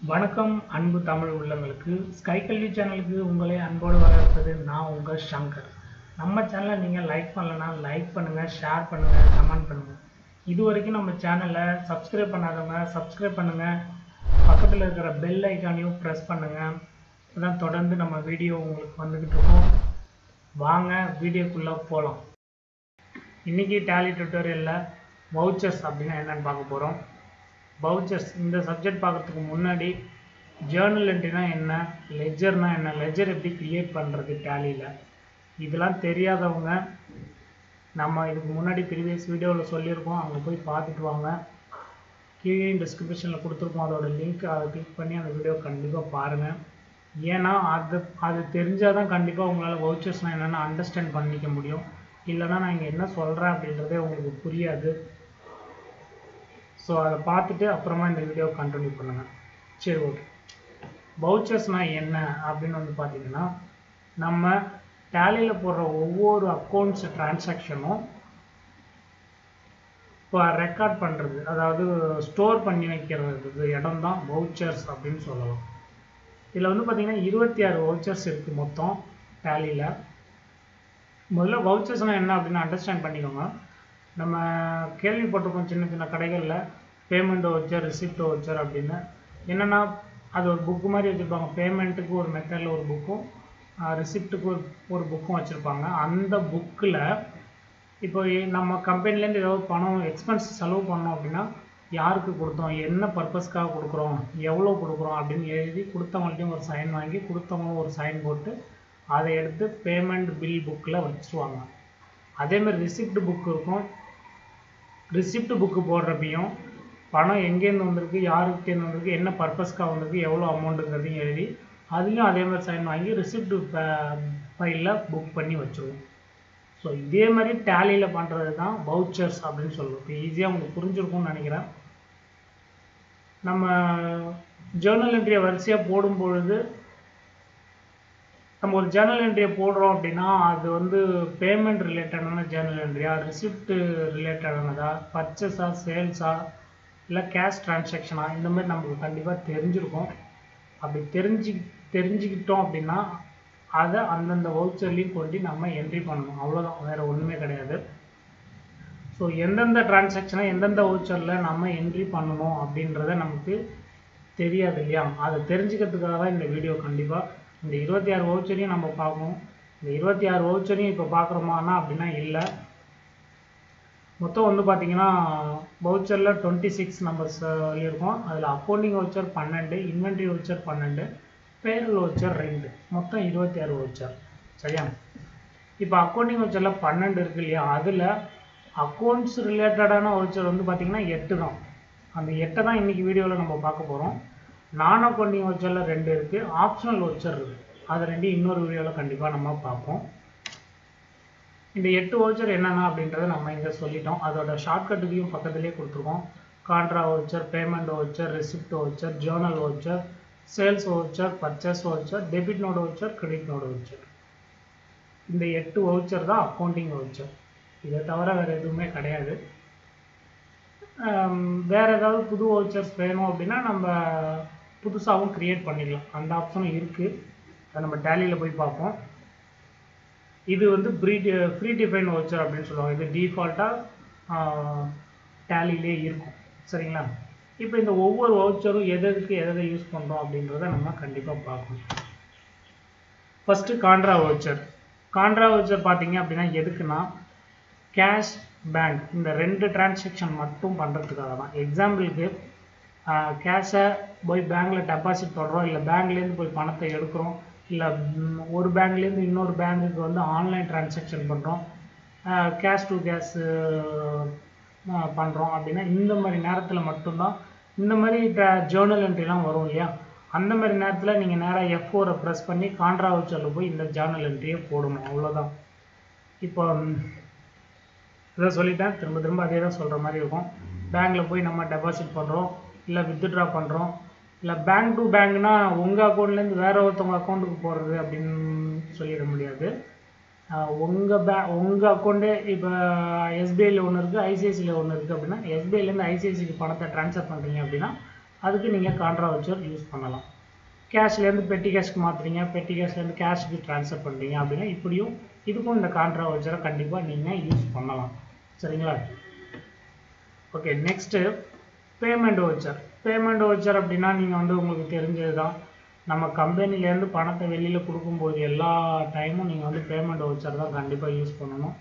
வணக்கம் அன்பு தமிழ் உள்ளங்களுக்கு ஸ்கை கல்வி சேனலுக்கு உங்களை அன்போடு வரவேற்பது நான் உங்கள் சங்கர். நம்ம சேனலை நீங்கள் லைக் பண்ணலன்னா லைக் பண்ணுங்கள், ஷேர் பண்ணுங்கள், கமெண்ட் பண்ணுங்கள். இது வரைக்கும் நம்ம சேனலை சப்ஸ்கிரைப் பண்ணாதவங்க சப்ஸ்கிரைப் பண்ணுங்கள், பக்கத்தில் இருக்கிற பெல் ஐக்கானையும் ப்ரெஸ் பண்ணுங்கள். அதான் தொடர்ந்து நம்ம வீடியோ உங்களுக்கு வந்துக்கிட்டு இருக்கோம். வாங்க வீடியோக்குள்ளே போகலாம். இன்றைக்கி டேலி டியூட்டோரியலில் வவுச்சர்ஸ் அப்படின்னா என்னென்னு பார்க்க போகிறோம். வவுச்சர்ஸ் இந்த சப்ஜெக்ட் பார்க்குறதுக்கு முன்னாடி ஜேர்னல் என்ட்ரினா என்ன, லெஜர்னா என்ன, லெஜர் எப்படி கிரியேட் பண்ணுறது டேலியில், இதெல்லாம் தெரியாதவங்க நம்ம இதுக்கு முன்னாடி ப்ரீவியஸ் வீடியோவில் சொல்லியிருக்கோம், அங்கே போய் பார்த்துட்டு வாங்க. கீழே டிஸ்கிரிப்ஷனில் கொடுத்துருக்கோம் அதோட லிங்க், அதை கிளிக் பண்ணி அந்த வீடியோ கண்டிப்பாக பாருங்கள். ஏன்னா அது தெரிஞ்சால் தான் கண்டிப்பாக உங்களால் வவுச்சர்ஸ்னால் என்னென்னு அண்டர்ஸ்டாண்ட் பண்ணிக்க முடியும். இல்லைனா நான் இங்கே என்ன சொல்கிறேன் அப்படின்றதே உங்களுக்கு புரியாது. ஸோ அதை பார்த்துட்டு அப்புறமா இந்த வீடியோ கண்டினியூ பண்ணுங்கள். சரி, ஓகே. வவுச்சர்ஸ்னால் என்ன அப்படின்னு வந்து பார்த்தீங்கன்னா, நம்ம டேலியில் போடுற ஒவ்வொரு அக்கௌண்ட்ஸ் டிரான்சாக்ஷனும் இப்போ ரெக்கார்ட் பண்ணுறது, அதாவது ஸ்டோர் பண்ணி வைக்கிறது இடம் தான் வவுச்சர்ஸ் அப்படின்னு சொல்லலாம். இதில் வந்து பார்த்திங்கன்னா 26 வவுச்சர்ஸ் இருக்குது மொத்தம் டேலியில். முதல்ல வவுச்சர்ஸ்னால் என்ன அப்படின்னு அண்டர்ஸ்டாண்ட் பண்ணிக்கோங்க. நம்ம கேள்விப்பட்டிருக்கோம் சின்ன சின்ன கடைகளில் பேமெண்ட் வவுச்சர், ரிசிப்ட் வவுச்சர் அப்படின்னு. என்னென்னா அது ஒரு புக்கு மாதிரி வச்சுருப்பாங்க. பேமெண்ட்டுக்கு ஒரு மெத்தடில் ஒரு புக்கும், ரிசிப்ட்டுக்கு ஒரு புக்கும் வச்சுருப்பாங்க. அந்த புக்கில் இப்போ நம்ம கம்பெனிலேருந்து ஏதாவது பணம் எக்ஸ்பென்ஸ் செலவு பண்ணோம் அப்படின்னா யாருக்கு கொடுத்தோம், என்ன பர்பஸ்க்காக கொடுக்குறோம், எவ்வளோ கொடுக்குறோம் அப்படின்னு எழுதி கொடுத்தவங்கள்ட்டையும் ஒரு சைன் வாங்கி கொடுத்தவங்களும் ஒரு சைன் போட்டு அதை எடுத்து பேமெண்ட் பில் புக்கில் வச்சுருவாங்க. அதேமாதிரி ரிசிப்ட் புக்கு இருக்கும். ரிசிப்ட் புக்கு போடுறப்பையும் பணம் எங்கேருந்து வந்திருக்கு, யாருக்கிட்டேருந்து வந்திருக்கு, என்ன பர்பஸ்க்காக வந்திருக்கு, எவ்வளோ அமௌண்ட்டுங்கிறதையும் எழுதி அதுலேயும் அதேமாதிரி சைன் வாங்கி ரிசிப்ட் ஃபைலில் புக் பண்ணி வச்சுருவோம். ஸோ இதே மாதிரி டேலியில் பண்ணுறது தான் வவுச்சர்ஸ் அப்படின்னு சொல்லுவோம். இப்போ ஈஸியாக உங்களுக்கு புரிஞ்சிருக்கும்னு நினைக்கிறேன். நம்ம ஜேர்னல் என்ட்ரியை வரிசையாக போடும் பொழுது நம்ம ஒரு ஜேர்னல் என்ட்ரியை போடுறோம் அப்படின்னா அது வந்து பேமெண்ட் ரிலேட்டடான ஜேர்னல் என்ட்ரியா, ரிசிப்ட் ரிலேட்டடானதா, பர்ச்சேஸா, சேல்ஸா, இல்லை கேஷ் டிரான்சாக்ஷனா, இந்த மாதிரி நமக்கு கண்டிப்பாக தெரிஞ்சிருக்கும். அப்படி தெரிஞ்சுக்கிட்டோம் அப்படின்னா அதை அந்தந்த வவுச்சர்லேயும் கொண்டு நம்ம என்ட்ரி பண்ணணும். அவ்வளோதான், வேறு ஒன்றுமே கிடையாது. ஸோ எந்தெந்த டிரான்சாக்ஷனை எந்தெந்த வவுச்சரில் நம்ம என்ட்ரி பண்ணணும் அப்படின்றத நமக்கு தெரியாது இல்லையா? அதை தெரிஞ்சுக்கிறதுக்காக தான் இந்த வீடியோ. கண்டிப்பாக இந்த 26 வவுச்சரையும் நம்ம பார்க்கணும். இந்த 26 வவுச்சரையும் இப்போ பார்க்குறோமானா அப்படின்னா இல்லை. மொத்தம் வந்து பார்த்திங்கன்னா வவுச்சரில் 26 நம்பர்ஸ் இருக்கும். அதில் accounting voucher 12, inventory voucher 12, payroll voucher 2, மொத்தம் 26 வவுச்சர். சரியா? இப்போ அக்கௌண்டிங் வவுச்சரில் 12 இருக்குது இல்லையா? அதில் அக்கௌண்ட்ஸ் ரிலேட்டடான வவுச்சர் வந்து பார்த்திங்கன்னா 8 தான். அந்த 8 தான் இன்றைக்கி வீடியோவில் நம்ம பார்க்க போகிறோம். நான் அக்கௌண்டிங் வவுச்சரில் 2 இருக்குது, ஆப்ஷனல் வவுச்சர் இருக்குது. அது ரெண்டு இன்னொரு வீடியோவில் கண்டிப்பாக நம்ம பார்ப்போம். இந்த 8 வவுச்சர் என்னென்ன அப்படின்றத நம்ம இங்கே சொல்லிட்டோம். அதோட ஷார்ட்கட்டுக்கையும் பக்கத்துலேயே கொடுத்துருக்கோம். Contra voucher, payment voucher, receipt voucher, journal voucher, sales voucher, purchase voucher, debit note voucher, credit note voucher. இந்த 8 வவுச்சர் தான் அக்கௌண்டிங் வவுச்சர். இதை தவிர வேறு எதுவுமே கிடையாது. வேறு ஏதாவது புது வவுச்சர்ஸ் வேணும் அப்படின்னா நம்ம புதுசாகவும் க்ரியேட் பண்ணிடலாம். அந்த ஆப்ஷனும் இருக்குது. அதை நம்ம டேலியில் போய் பார்ப்போம். இது வந்து ஃப்ரீ டிஃபைன் வவுச்சர் அப்படின்னு சொல்லுவாங்க. இது டிஃபால்ட்டாக டேலியிலே இருக்கும். சரிங்களா? இப்போ இந்த ஒவ்வொரு வவுச்சரும் எதுக்கு எதை யூஸ் பண்ணுறோம் அப்படின்றத நம்ம கண்டிப்பாக பார்க்கணும். First contra voucher. Contra voucher பார்த்தீங்க அப்படின்னா எதுக்குன்னா கேஷ், பேங்க் இந்த 2 டிரான்சாக்ஷன் மட்டும் பண்ணுறதுக்காக தான். எக்ஸாம்பிளுக்கு கேஷை போய் பேங்க்கில் டெபாசிட் பண்ணுறோம், இல்லை பேங்க்லேருந்து போய் பணத்தை எடுக்கிறோம், இல்லை ஒரு பேங்க்லேருந்து இன்னொரு பேங்க்குக்கு வந்து ஆன்லைன் டிரான்சாக்ஷன் பண்ணுறோம், கேஷ் டு கேஷ் பண்ணுறோம் அப்படின்னா இந்த மாதிரி நேரத்தில் மட்டும்தான் இந்த மாதிரி ஜேர்னல் என்ட்ரிலாம் வரும் இல்லையா? அந்த மாதிரி நேரத்தில் நீங்கள் நேராக F4 ப்ரெஸ் பண்ணி கான்ட்ரா வவுச்சரில் போய் இந்த ஜேர்னல் என்ட்ரியை போடணும். அவ்வளோதான். இப்போ இதை சொல்லிட்டேன், திரும்ப அதே தான் சொல்கிற மாதிரி இருக்கும். பேங்க்கில் போய் நம்ம டெபாசிட் பண்ணுறோம், இல்லை வித்ட்ரா பண்ணுறோம், இல்லை பேங்க் டு பேங்க்னா உங்கள் அக்கௌண்ட்லேருந்து வேறு ஒருத்தவங்க அக்கௌண்ட்டுக்கு போடுறது அப்படின்னு சொல்லிட முடியாது. உங்கள் அக்கௌண்ட்டே இப்போ எஸ்பிஐயில் ஒன்று இருக்குது, ஐசிஐசியில் ஒன்று இருக்குது அப்படின்னா எஸ்பிஐலேருந்து ஐசிஐசிக்கு பணத்தை ட்ரான்ஸ்ஃபர் பண்ணுறீங்க அப்படின்னா அதுக்கு நீங்கள் கான்ட்ரா வவுச்சர் யூஸ் பண்ணலாம். கேஷ்லேருந்து பெட்டி கேஷ்க்கு மாற்றுறீங்க, பெட்டி கேஷ்லேருந்து கேஷ்க்கு ட்ரான்ஸ்ஃபர் பண்ணுறீங்க அப்படின்னா இப்படியும் இதுக்கும் இந்த கான்ட்ரா வவுச்சரை கண்டிப்பாக நீங்கள் யூஸ் பண்ணலாம். சரிங்களா? Okay, next payment voucher. Payment voucher அப்படின்னா நீங்கள் வந்து உங்களுக்கு தெரிஞ்சது தான், நம்ம கம்பெனிலேருந்து பணத்தை வெளியில் கொடுக்கும்போது எல்லா டைமும் நீங்கள் வந்து பேமெண்ட் வவுச்சர் தான் கண்டிப்பாக யூஸ் பண்ணணும்.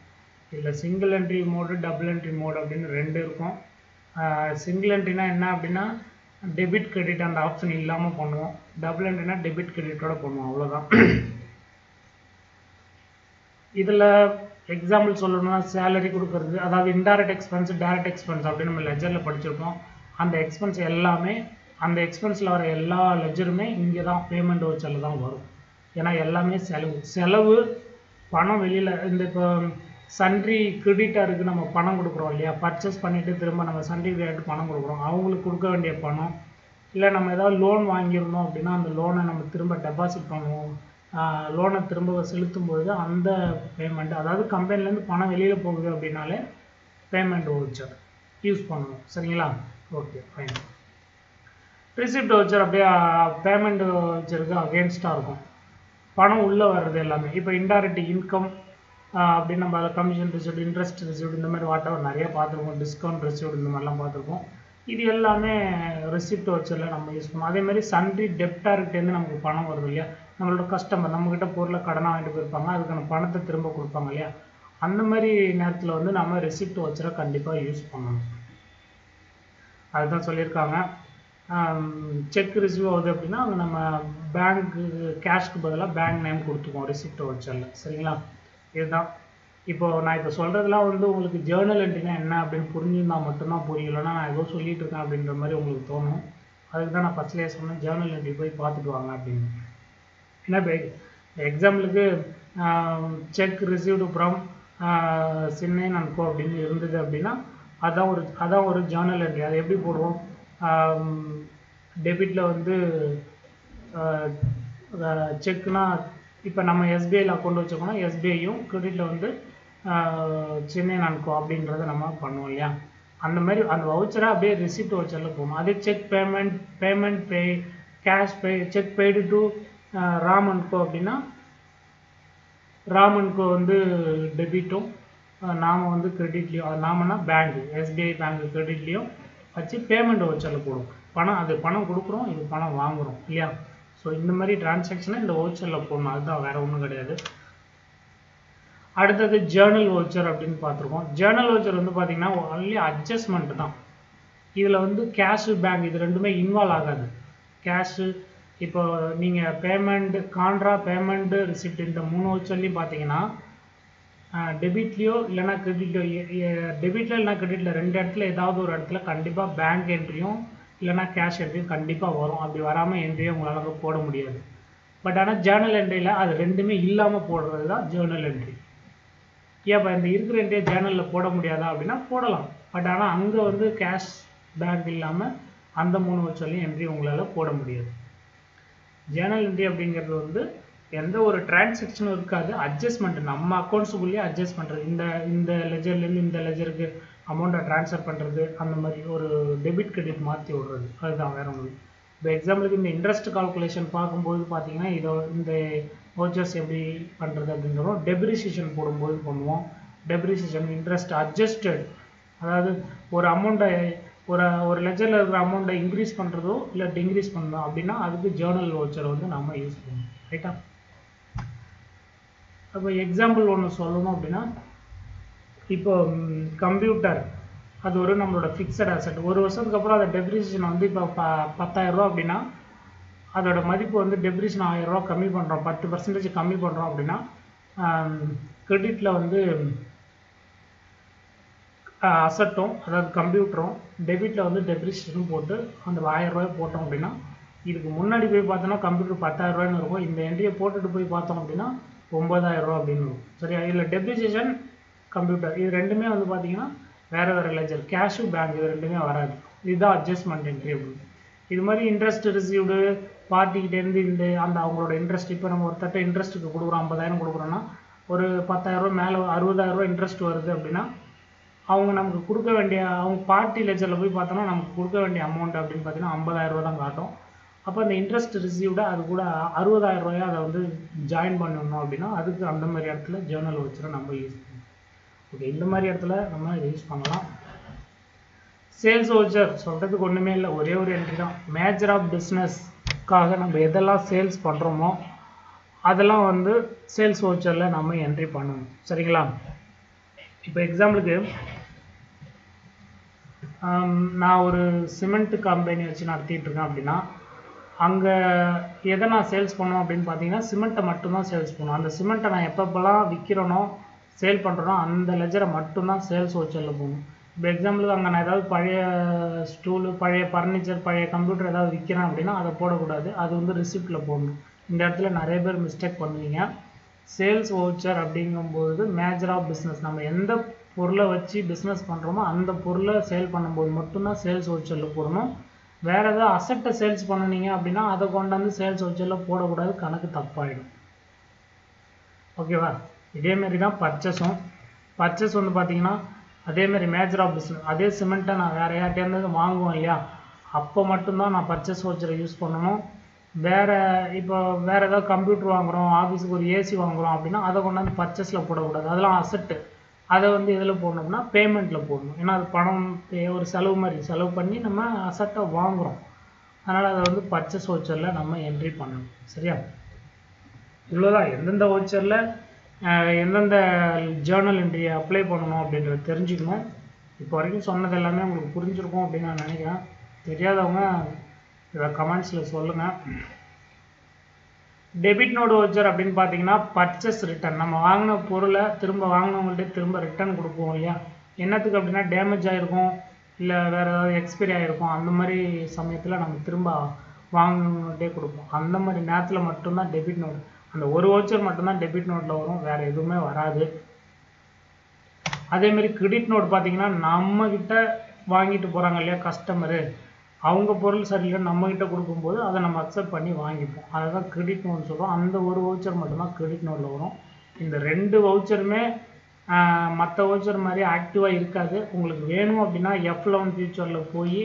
இதில் single entry mode, double entry mode அப்படின்னு 2 இருக்கும். சிங்கிள் என்ட்ரினா என்ன அப்படின்னா டெபிட் கிரெடிட் அந்த ஆப்ஷன் இல்லாமல் பண்ணுவோம். டபுள் என்ட்ரினா டெபிட் கிரெடிட்டோட பண்ணுவோம், அவ்வளோதான். இதில் எக்ஸாம்பிள் சொல்லணும்னா சேலரி கொடுக்கறது, அதாவது இன்டைரக்ட் எக்ஸ்பென்ஸ், டைரக்ட் எக்ஸ்பென்ஸ் அப்படின்னு நம்ம லெஜரில் படிச்சிருப்போம். அந்த எக்ஸ்பென்ஸ் எல்லாமே, அந்த எக்ஸ்பென்ஸில் வர எல்லா லெஜருமே இங்கே தான் பேமெண்ட் வவுச்சரில் தான் வரும். ஏன்னா எல்லாமே செலவு பணம் வெளியில் இந்த இப்போ சன்ட்ரி கிரெடிட்டருக்கு நம்ம பணம் கொடுக்குறோம் இல்லையா, பர்ச்சேஸ் பண்ணிவிட்டு திரும்ப நம்ம சன்ட்ரி கிரெடிட் பணம் கொடுக்குறோம், அவங்களுக்கு கொடுக்க வேண்டிய பணம். இல்லை நம்ம ஏதாவது லோன் வாங்கியிருந்தோம் அப்படின்னா அந்த லோனை நம்ம திரும்ப டெபாசிட் பண்ணுவோம், லோனை திரும்ப செலுத்தும் போது அந்த பேமெண்ட், அதாவது கம்பெனிலேருந்து பணம் வெளியில் போகுது அப்படின்னாலே பேமெண்ட் வவுச்சர் யூஸ் பண்ணணும். சரிங்களா? Okay, fine. ரிசிப்ட் வவுச்சர் அப்படியே பேமெண்ட் வவுச்சருக்கு அகேன்ஸ்டாக இருக்கும். பணம் உள்ளே வர்றது எல்லாமே. இப்போ இன்டைரக்ட் இன்கம் அப்படின்னு நம்ம அதை கமிஷன் ரிசிப்ட், இன்ட்ரெஸ்ட் ரிசிப்ட், இந்த மாதிரி வாட்டவர் நிறைய பார்த்துருக்கோம், டிஸ்கவுண்ட் ரிசிப்ட் இந்த மாதிரிலாம் பார்த்துருக்கோம். இது எல்லாமே ரிசிப்ட் வவுச்சரில் நம்ம யூஸ் பண்ணுவோம். அதேமாதிரி சன்ட்ரி டெப்டார்கிட்டேருந்து நமக்கு பணம் வருது இல்லையா, நம்மளோட கஸ்டமர் நம்மக்கிட்ட பொருளை கடனாக வாங்கிட்டு போயிருப்பாங்க, அதுக்கான பணத்தை திரும்ப கொடுப்பாங்க இல்லையா, அந்த மாதிரி நேரத்தில் வந்து நம்ம ரிசிப்ட் வவுச்சரை கண்டிப்பாக யூஸ் பண்ணணும். அதுதான் சொல்லியிருக்காங்க. செக் ரிசீவ் ஆகுது அப்படின்னா அங்கே நம்ம பேங்க்கு கேஷ்க்கு பதிலாக பேங்க் நேம் கொடுத்துக்குவோம் ரிசிப்ட் வவுச்சரில். சரிங்களா? இதுதான். இப்போது நான் இப்போ சொல்கிறதுலாம் வந்து உங்களுக்கு ஜேர்னல் என்ட்ரினா என்ன அப்படின்னு புரிஞ்சுருந்தால் மட்டும்தான் புரியும், இல்லைனா நான் ஏதோ சொல்லிகிட்டு இருக்கேன் அப்படின்ற மாதிரி உங்களுக்கு தோணும். அதுக்கு தான் நான் ஃபஸ்ட்லேயே சொன்னேன் ஜேர்னல் என்ட்ரி போய் பார்த்துட்டு வாங்க அப்படின்னு. ஏன்னா இப்போ எக்ஸாம்பிளுக்கு செக் ரிசீவ்டு ஃப்ரம் சின்னைன் அண்ட் கோ அப்படின்னு இருந்தது அப்படின்னா அதான் ஒரு ஜேர்னல் என்ட்ரி. அதை எப்படி போடுவோம்? டெபிட்டில் வந்து செக்குனா இப்போ நம்ம எஸ்பிஐயில் அக்கௌண்ட் வச்சுக்கோன்னா எஸ்பிஐயும், கிரெடிட்டில் வந்து சின்னைன் அண்ட் கோ அப்படின்றத நம்ம பண்ணுவோம் இல்லையா, அந்த மாதிரி அந்த வவுச்சரை அப்படியே ரிசிப்ட் வவுச்சரில் போகணும். அதே cheque payment pay, cash pay, cheque paid to Ram and Co அப்படின்னா ராம் அண்ட் கோ வந்து டெபிட்டும் நாம் வந்து கிரெடிட்லேயும், நாமனா பேங்க் எஸ்பிஐ பேங்க் கிரெடிட்லேயும் வச்சு பேமெண்ட் வவுச்சரில் போடுவோம். பணம் கொடுக்குறோம், இது பணம் வாங்குகிறோம் இல்லையா. ஸோ இந்த மாதிரி டிரான்சாக்ஷனை இந்த வவுச்சரில் போடணும், அதுதான் வேறு ஒன்றும் கிடையாது. அடுத்தது ஜேர்னல் வவுச்சர் அப்படின்னு பார்த்துருக்கோம். ஜேர்னல் வவுச்சர் வந்து பார்த்திங்கன்னா ஒன்லி அட்ஜஸ்ட்மெண்ட் தான். இதில் வந்து கேஷு பேங்க் இது ரெண்டுமே இன்வால்வ் ஆகாது. கேஷு இப்போ நீங்கள் பேமெண்ட் கான்ட்ரா, பேமெண்ட்டு, ரிசிப்ட் இந்த 3 வவுச்சர்லையும் பார்த்தீங்கன்னா டெபிட்லேயோ இல்லைனா கிரெடிட்லையோ, டெபிட்டில் இல்லைனா கிரெடிட்டில் 2 இடத்துல ஏதாவது ஒரு இடத்துல கண்டிப்பாக பேங்க் என்ட்ரியும் இல்லைனா கேஷ் என்ட்ரியும் கண்டிப்பாக வரும். அப்படி வராமல் என்ட்ரியும் உங்களால் போட முடியாது. பட் ஆனால் ஜேர்னல் என்ட்ரியில் அது ரெண்டுமே இல்லாமல் போடுறது தான் ஜேர்னல் என்ட்ரி. ஏப்பா இந்த இருக்கிற என்ட்ரியை ஜேர்னலில் போட முடியாதா அப்படின்னா போடலாம். பட் ஆனால் அங்கே வந்து கேஷ் பேங்க் இல்லாமல் அந்த 3 வவுச்சர்லையும் என்ட்ரி உங்களால் போட முடியாது. ஜேர்னல் என்ட்ரி அப்படிங்கிறது வந்து எந்த ஒரு டிரான்சாக்ஷனும் இருக்காது, அட்ஜஸ்ட்மெண்ட் நம்ம அக்கௌண்ட்ஸுக்குள்ளேயே அட்ஜஸ்ட் பண்ணுறது. இந்த லெஜர்லேருந்து இந்த லெஜருக்கு அமௌண்ட்டை ட்ரான்ஸ்ஃபர் பண்ணுறது, அந்த மாதிரி ஒரு டெபிட் கிரெடிட் மாற்றி விடுறது, அதுதான் வேறு ஒன்று. இப்போ எக்ஸாம்பிளுக்கு இந்த இன்ட்ரெஸ்ட் கால்குலேஷன் பார்க்கும்போது பார்த்தீங்கன்னா இந்த வவுச்சர்ஸ் எப்படி பண்ணுறது அப்படிங்கிறோம். டெப்ரிசியேஷன் போடும்போது பண்ணுவோம். டெப்ரிசியேஷன் இன்ட்ரெஸ்ட் அட்ஜஸ்டட், அதாவது ஒரு அமௌண்ட்டை ஒரு லெஜரில் இருக்கிற அமௌண்ட்டை இன்க்ரீஸ் பண்ணுறதோ இல்லை டிக்ரீஸ் பண்ணணும் அப்படின்னா அதுக்கு ஜேர்னல் வவுச்சர் வந்து நம்ம யூஸ் பண்ணுவோம். ரைட்டா? அப்போ எக்ஸாம்பிள் ஒன்று சொல்லணும் அப்படின்னா இப்போ கம்ப்யூட்டர் அது ஒரு நம்மளோட ஃபிக்ஸட் அசெட். ஒரு வருஷத்துக்கு அப்புறம் அதை டெப்ரிசியேஷன் வந்து இப்போ 10,000 ரூபா அப்படின்னா அதோட மதிப்பு வந்து டெப்ரிசியேஷன் 1000 ரூபா கம்மி பண்ணுறோம், 10% கம்மி பண்ணுறோம் அப்படின்னா கிரெடிட்டில் வந்து அசட்டும் அதாவது கம்ப்யூட்டரும், டெபிட்டில் வந்து டெப்ரிசியேஷனும் போட்டு அந்த 1000 ரூபாய் போட்டோம் அப்படின்னா இதுக்கு முன்னாடி போய் பார்த்தோன்னா கம்ப்யூட்டர் 10,000 ரூபாய்னு இருக்கும். இந்த என்ட்ரியை போட்டுட்டு போய் பார்த்தோம் அப்படின்னா 9,000 ரூபா அப்படின்னு இருக்கும். சரியா? இதில் டெப்ரிசியேஷன் கம்ப்யூட்டர் இது ரெண்டுமே வந்து பார்த்தீங்கன்னா வேறு வேறு லெஜர், கேஷு பேங்க் இது ரெண்டுமே வராது. இதுதான் அட்ஜஸ்ட்மெண்ட் என்ட்ரி அப்படின்னு. இது மாதிரி இன்ட்ரெஸ்ட் ரிசீவ்டு பார்ட்டிக்கிட்டேருந்து அந்த அவங்களோட இன்ட்ரெஸ்ட், இப்போ நம்ம ஒரு தட்டை இன்ட்ரெஸ்ட்டுக்கு கொடுக்குறோம், 50,000 கொடுக்குறோன்னா ஒரு 10,000 ரூபா மேலே 60,000 ரூபா இன்ட்ரெஸ்ட் வருது அப்படின்னா அவங்க நமக்கு கொடுக்க வேண்டிய அவங்க பார்ட்டி லெஜரில் போய் பார்த்தோம்னா நமக்கு கொடுக்க வேண்டிய அமௌண்ட் அப்படின்னு பார்த்தீங்கன்னா 50,000 ரூபா தான் காட்டும். அப்போ அந்த இன்ட்ரெஸ்ட் ரிசீவ்டு அது கூட 60,000 ரூபாயை அதை வந்து ஜாயின் பண்ணணும் அப்படின்னா அதுக்கு அந்த மாதிரி இடத்துல ஜேர்னல் வவுச்சரை நம்ம யூஸ் பண்ணணும். ஓகே, இந்த மாதிரி இடத்துல நம்ம இதை யூஸ் பண்ணலாம். சேல்ஸ் வவுச்சர் சொல்கிறதுக்கு ஒன்றுமே இல்லை, ஒரே ஒரு என்ட்ரி தான். மேஜர் ஆஃப் பிஸ்னஸ்க்காக நம்ம எதெல்லாம் சேல்ஸ் பண்ணுறோமோ அதெல்லாம் வந்து சேல்ஸ் வவுச்சரில் நம்ம என்ட்ரி பண்ணணும். சரிங்களா? இப்போ எக்ஸாம்பிளுக்கு நான் ஒரு சிமெண்ட் கம்பெனி வச்சு நடத்திட்டு இருக்கேன் அப்படின்னா அங்கே எதை நான் சேல்ஸ் பண்ணுவேன் அப்படின்னு பார்த்தீங்கன்னா சிமெண்ட்டை மட்டும்தான் சேல்ஸ் பண்ணுவேன். அந்த சிமெண்ட்டை நான் எப்பப்பெல்லாம் விற்கிறேனோ சேல் பண்ணுறேனோ அந்த லெஜரை மட்டும்தான் சேல்ஸ் வவுச்சரில் போகணும். இப்போ எக்ஸாம்பிளுக்கு அங்கே நான் ஏதாவது பழைய ஸ்டூலு, பழைய ஃபர்னிச்சர், பழைய கம்ப்யூட்டர் ஏதாவது விற்கிறேன் அப்படின்னா அதை போடக்கூடாது, அது வந்து ரிசிப்டில் போடணும். இந்த இடத்துல நிறைய பேர் மிஸ்டேக் பண்ணுவீங்க. சேல்ஸ் வவுச்சர் அப்படிங்கும்போது மேஜர் ஆஃப் பிஸ்னஸ், நம்ம எந்த பொருளை வச்சு பிஸ்னஸ் பண்ணுறோமோ அந்த பொருளை சேல் பண்ணும்போது மட்டும்தான் சேல்ஸ் வவுச்சரில் போடணும். வேறு ஏதாவது அசட்டை சேல்ஸ் பண்ணினீங்க அப்படின்னா அதை கொண்டாந்து சேல்ஸ் வவுச்சரில் போடக்கூடாது, கணக்கு தப்பாயிடும். ஓகேவா? இதேமாரி தான் பர்ச்சேஸும். பர்ச்சேஸ் வந்து பார்த்தீங்கன்னா அதேமாரி மேஜர் ஆஃப் பிஸ்னஸ், அதே சிமெண்ட்டை நான் வேறு யார்ட்டேருந்து வாங்குவோம் இல்லையா, அப்போ மட்டும்தான் நான் பர்ச்சேஸ் வவுச்சரை யூஸ் பண்ணணும். இப்போ வேறு ஏதாவது கம்ப்யூட்டர் வாங்குகிறோம், ஆஃபீஸுக்கு ஒரு ஏசி வாங்குகிறோம் அப்படின்னா அதை கொண்டாந்து பர்ச்சேஸில் போடக்கூடாது, அதெல்லாம் அசட்டு. அதை வந்து எதில் போடணும்னா பேமெண்ட்டில் போடணும். ஏன்னா அது பணம் ஒரு செலவு மாதிரி செலவு பண்ணி நம்ம அசட்டை வாங்குகிறோம், அதனால் அதை வந்து பர்ச்சேஸ் வவுச்சரில் நம்ம என்ட்ரி பண்ணணும். சரியா? இவ்வளோதான். எந்தெந்த வவுச்சரில் எந்தெந்த ஜேர்னல் என்ட்ரியை அப்ளை பண்ணணும் அப்படின்றத தெரிஞ்சுக்கணும். இப்போ வரைக்கும் சொன்னது எல்லாமே உங்களுக்கு புரிஞ்சிருக்கும் அப்படின்னு நான் நினைக்கிறேன். தெரியாதவங்க இதை கமெண்ட்ஸில் சொல்லுங்கள். டெபிட் நோட் வவுச்சர் அப்படின்னு பார்த்தீங்கன்னா பர்ச்சேஸ் ரிட்டர்ன், நம்ம வாங்கின பொருளை திரும்ப வாங்கினவங்கள்ட்ட திரும்ப ரிட்டர்ன் கொடுப்போம் இல்லையா. என்னத்துக்கு அப்படின்னா டேமேஜ் ஆகிருக்கும், இல்லை வேறு ஏதாவது எக்ஸ்பைரி ஆகிருக்கும், அந்த மாதிரி சமயத்தில் நம்ம திரும்ப வாங்கினவங்கள்ட்டே கொடுப்போம். அந்த மாதிரி நேரத்தில் மட்டும்தான் டெபிட் நோட், அந்த ஒரு வவுச்சர் மட்டும்தான் டெபிட் நோட்டில் வரும், வேறு எதுவுமே வராது. அதேமாரி கிரெடிட் நோட் பார்த்தீங்கன்னா நம்மக்கிட்ட வாங்கிட்டு போகிறாங்க இல்லையா கஸ்டமரு, அவங்க பொருள் சரியில்லை நம்மக்கிட்ட கொடுக்கும்போது அதை நம்ம அக்செப்ட் பண்ணி வாங்கிப்போம், அதை தான் கிரெடிட் நோட்னு சொல்கிறோம். அந்த ஒரு வவுச்சர் மட்டும்தான் கிரெடிட் நோட்டில் வரும். இந்த ரெண்டு வவுச்சருமே மற்ற வவுச்சர் மாதிரி ஆக்டிவாக இருக்காது. உங்களுக்கு வேணும் அப்படின்னா F11 ஃபியூச்சரில் போய்